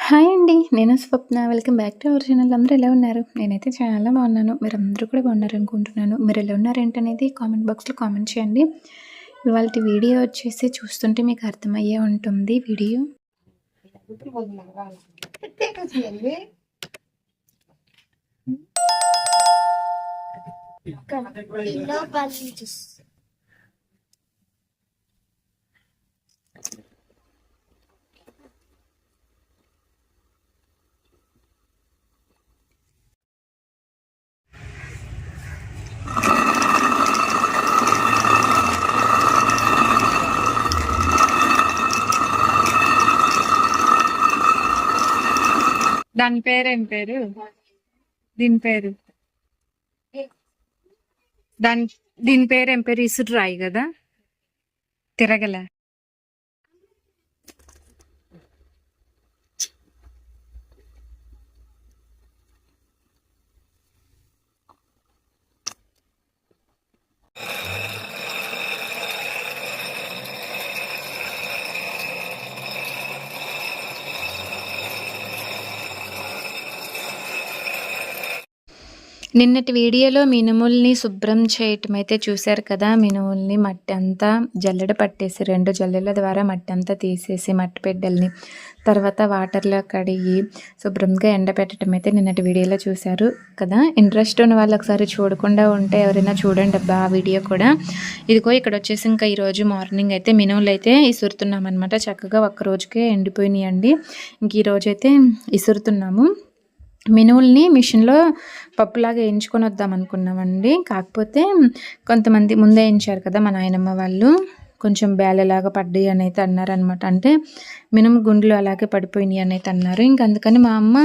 Hi అండి. నేను Swapna. Welcome back to our channel. అందరూ ఎలా ఉన్నారు? నేనైతే చాలా బాగున్నాను. మీరందరూ కూడా బాగున్నారనుకుంటున్నాను. మీరు ఎలా ఉన్నారేంటనేది కామెంట్ బాక్స్‌లో కామెంట్ చేయండి. ఇవాల్టి వీడియో వచ్చేసి చూస్తుంటే మీకు అర్థమయ్యే ఉంటుంది వీడియో. దాని పేరేం పేరు? దీని పేరు దీని పేరేం పేరు? ఇసురు రాయి కదా, తిరగల. నిన్నటి వీడియోలో మినుముల్ని శుభ్రం చేయటం అయితే చూశారు కదా. మినుముల్ని మట్టి అంతా జల్లెడ పట్టేసి 2 జల్లెల ద్వారా మట్టి అంతా తీసేసి మట్టి పెడ్డల్ని తర్వాత వాటర్లో కడిగి శుభ్రంగా ఎండబెట్టడం అయితే నిన్నటి వీడియోలో చూశారు కదా. ఇంట్రెస్ట్ ఉన్న వాళ్ళు ఒకసారి చూడకుండా ఉంటే ఎవరైనా చూడండి అబ్బా ఆ వీడియో కూడా. ఇదిగో ఇక్కడ వచ్చేసి ఇంకా ఈరోజు మార్నింగ్ అయితే మినుములు అయితే ఇసురుతున్నాం అనమాట. చక్కగా ఒక్క రోజుకే ఎండిపోయినాయి అండి. ఇంక ఈరోజు అయితే ఇసురుతున్నాము. మినువుల్ని మిషన్లో పప్పులాగా వేయించుకొని వద్దాం అనుకున్నామండి. కాకపోతే కొంతమంది ముందే వేయించారు కదా మా నాయనమ్మ వాళ్ళు, కొంచెం బేలలాగా పడ్డాయి అని అయితే అన్నారనమాట. అంటే మినుము గుండ్లు అలాగే పడిపోయినాయి అని అయితే అన్నారు. ఇంక అందుకని మా అమ్మ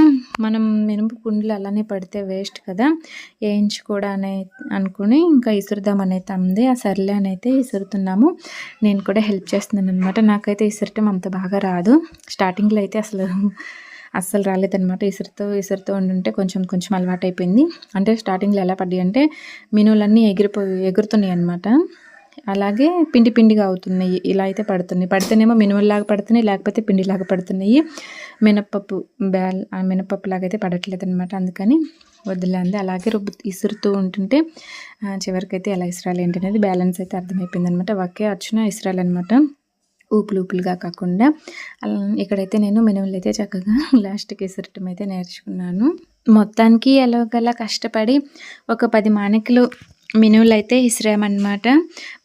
మనం మినుము గుండ్లు అలానే పడితే వేస్ట్ కదా, వేయించుకోవడా అని అనుకుని ఇంకా ఇసురుదామని అయితే అంది. ఆ సర్లే అని అయితే ఇసురుతున్నాము. నేను కూడా హెల్ప్ చేస్తున్నాను అనమాట. నాకైతే ఇసురటం అంత బాగా రాదు. స్టార్టింగ్లో అయితే అస్సలు రాలేదనమాట. ఇసురుతూ ఉండుంటే కొంచెం అలవాటు అయిపోయింది. అంటే స్టార్టింగ్లో ఎలా పడ్డాయి అంటే మినువులన్నీ ఎగురుతున్నాయి అనమాట. అలాగే పిండిగా అవుతున్నాయి. ఇలా అయితే పడుతున్నాయి. పడితేనేమో మినువుల్లాగా పడుతున్నాయి, లేకపోతే పిండిలాగా పడుతున్నాయి. మినపప్పు లాగా అయితే పడట్లేదు అనమాట. అందుకని వదిలేంది. అలాగే ఇసురుతూ ఉంటుంటే చివరికైతే ఎలా ఇసురాలి ఏంటనేది బ్యాలెన్స్ అయితే అర్థమైపోయింది అనమాట. ఒకే అచ్చున ఇసురాలన్నమాట, ఊపులుగా కాకుండా. ఇక్కడైతే నేను మినుములు అయితే చక్కగా లాస్ట్కి ఇసరటం అయితే నేర్చుకున్నాను. మొత్తానికి ఎలాగలా కష్టపడి ఒక 10 మానికలు మినువులు అయితే ఇసిరామన్నమాట.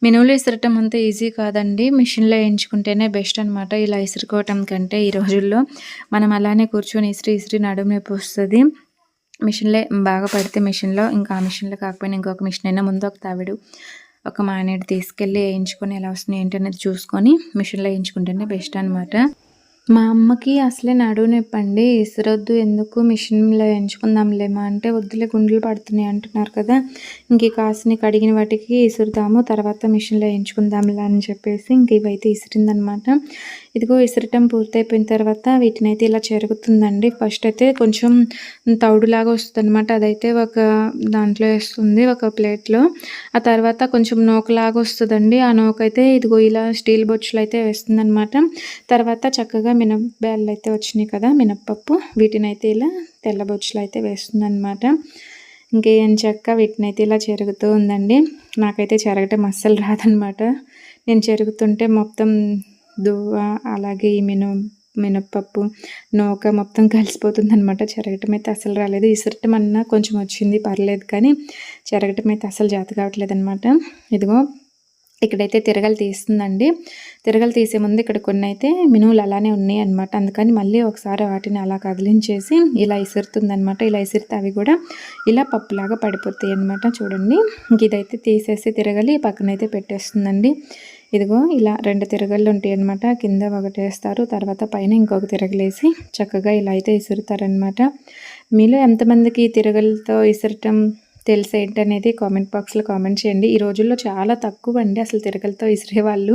మినువులు ఇసరటం అంత ఈజీ కాదండి. మిషన్లో వేయించుకుంటేనే బెస్ట్ అనమాట. ఇలా ఇసురుకోవటం కంటే ఈ రోజుల్లో మనం అలానే కూర్చొని ఇసిరి నడుము నొప్పి వస్తుంది. మిషన్లో బాగా పడితే మిషన్లో, ఇంకా ఆ మిషన్లో కాకపోయినా ఇంకొక మిషన్ అయినా ముందు ఒక తావిడు ఒక మానేడు తీసుకెళ్ళి వేయించుకొని ఎలా వస్తున్నాయి ఏంటి అనేది చూసుకొని మిషన్లో వేయించుకుంటేనే బెస్ట్ అనమాట. మా అమ్మకి అసలే నడుము నొప్పి అండి. ఇసురొద్దు, ఎందుకు మిషన్లో వేయించుకుందాంలేమా అంటే వద్దులే గుండెలు పడుతున్నాయి అంటున్నారు కదా, ఇంక కాసిని కడిగిన వాటికి ఇసురుదాము, తర్వాత మిషన్లో వేయించుకుందాంలే అని చెప్పేసి ఇంక ఇవైతే ఇసిరిందనమాట. ఇదిగో ఇసరటం పూర్తయిపోయిన తర్వాత వీటిని అయితే ఇలా చెరుగుతుందండి. ఫస్ట్ అయితే కొంచెం తౌడులాగా వస్తుంది అనమాట. అదైతే ఒక దాంట్లో వేస్తుంది, ఒక ప్లేట్లో. ఆ తర్వాత కొంచెం నూకలాగా వస్తుందండి. ఆ నూకైతే ఇదిగో ఇలా స్టీల్ బొచ్చులు అయితే వేస్తుంది అనమాట. తర్వాత చక్కగా మినపబేళ్ళు అయితే వచ్చినాయి కదా, మినప్పప్పు, వీటిని అయితే ఇలా తెల్ల బొచ్చులు అయితే వేస్తుంది అనమాట. ఇంకేం చక్క వీటిని అయితే ఇలా చెరుగుతూ ఉందండి. నాకైతే చెరగటం అస్సలు రాదనమాట. నేను చెరుగుతుంటే మొత్తం దువ్వ అలాగే ఈ మినప్పప్పు నూక మొత్తం కలిసిపోతుంది అనమాట. చెరగటం అయితే అసలు రాలేదు. ఇసరటం అన్నా కొంచెం వచ్చింది, పర్లేదు, కానీ చెరగటం అయితే అసలు జాత కావట్లేదు అనమాట. ఇదిగో ఇక్కడైతే తిరగలు తీస్తుందండి. తిరగలు తీసే ముందు ఇక్కడ కొన్ని అయితే మినువులు అలానే ఉన్నాయి అనమాట. అందుకని మళ్ళీ ఒకసారి వాటిని అలా కదిలించేసి ఇలా ఇసురుతుందనమాట. ఇలా ఇసిరితే అవి కూడా ఇలా పప్పులాగా పడిపోతాయి అనమాట. చూడండి, ఇంక ఇదైతే తీసేసి తిరగలి పక్కనైతే పెట్టేస్తుందండి. ఇదిగో ఇలా 2 తిరగళ్ళు ఉంటాయి అనమాట. కింద ఒకటి వేస్తారు, తర్వాత పైన ఇంకొక తిరగలేసి చక్కగా ఇలా అయితే ఇసురుతారనమాట. మీలో ఎంతమందికి తిరగలతో ఇసరటం తెలుసు ఏంటనేది కామెంట్ బాక్స్లో కామెంట్ చేయండి. ఈ రోజుల్లో చాలా తక్కువ అండి అసలు తిరగలతో ఇసిరేవాళ్ళు.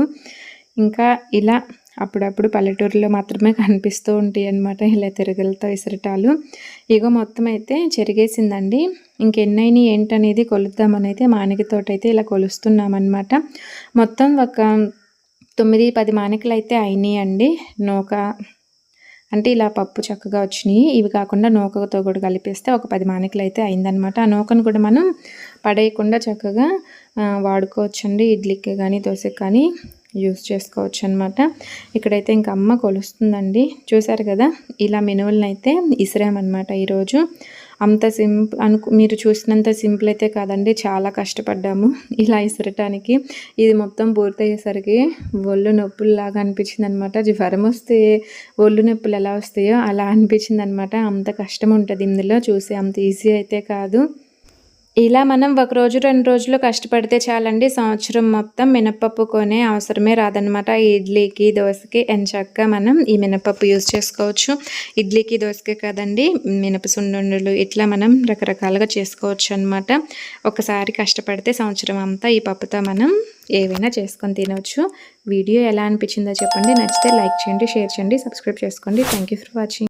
ఇంకా ఇలా అప్పుడప్పుడు పల్లెటూరులో మాత్రమే కనిపిస్తూ ఉంటాయి అన్నమాట ఇలా తిరగలతో ఇసరటాలు. ఇగో మొత్తం అయితే చెరిగేసిందండి. ఇంకెన్నైనా ఏంటనేది కొలుద్దామని అయితే మానికతోటైతే ఇలా కొలుస్తున్నామన్నమాట. మొత్తం ఒక 9-10 మానికలు అయితే అయినాయి అండి. నూక అంటే ఇలా పప్పు చక్కగా వచ్చినాయి. ఇవి కాకుండా నూకతో కూడా కలిపేస్తే ఒక 10 మానికలు అయితే అయిందనమాట. ఆ నూకను కూడా మనం పడేయకుండా చక్కగా వాడుకోవచ్చండి. ఇడ్లీకి కానీ దోశకి కానీ యూస్ చేసుకోవచ్చు అనమాట. ఇక్కడైతే ఇంకా అమ్మ కొలుస్తుందండి. చూసారు కదా, ఇలా మినువులను అయితే ఇసిరామన్నమాట ఈరోజు. అంత మీరు చూసినంత సింపుల్ అయితే కాదండి, చాలా కష్టపడ్డాము ఇలా ఇసరటానికి. ఇది మొత్తం పూర్తయ్యేసరికి ఒళ్ళు నొప్పుల్లాగా అనిపించింది అనమాట. జ్వరం వస్తే ఒళ్ళు నొప్పులు ఎలా వస్తాయో అలా అనిపించింది అనమాట. అంత కష్టం ఉంటుంది ఇందులో, చూసి అంత ఈజీ అయితే కాదు. ఇలా మనం 1 రోజు 2 రోజులు కష్టపడితే చాలండి, సంవత్సరం మొత్తం మినపప్పు కొనే అవసరమే రాదనమాట. ఇడ్లీకి దోశకి ఎంచక్కా మనం ఈ మినపప్పు యూజ్ చేసుకోవచ్చు. ఇడ్లీకి దోశకే కాదండి, మినప సున్నుండలు ఇట్లా మనం రకరకాలుగా చేసుకోవచ్చు అనమాట. ఒకసారి కష్టపడితే సంవత్సరం అంతా ఈ పప్పుతో మనం ఏవైనా చేసుకొని తినవచ్చు. వీడియో ఎలా అనిపించిందో చెప్పండి. నచ్చితే లైక్ చేయండి, షేర్ చేయండి, సబ్స్క్రైబ్ చేసుకోండి. Thank you for watching.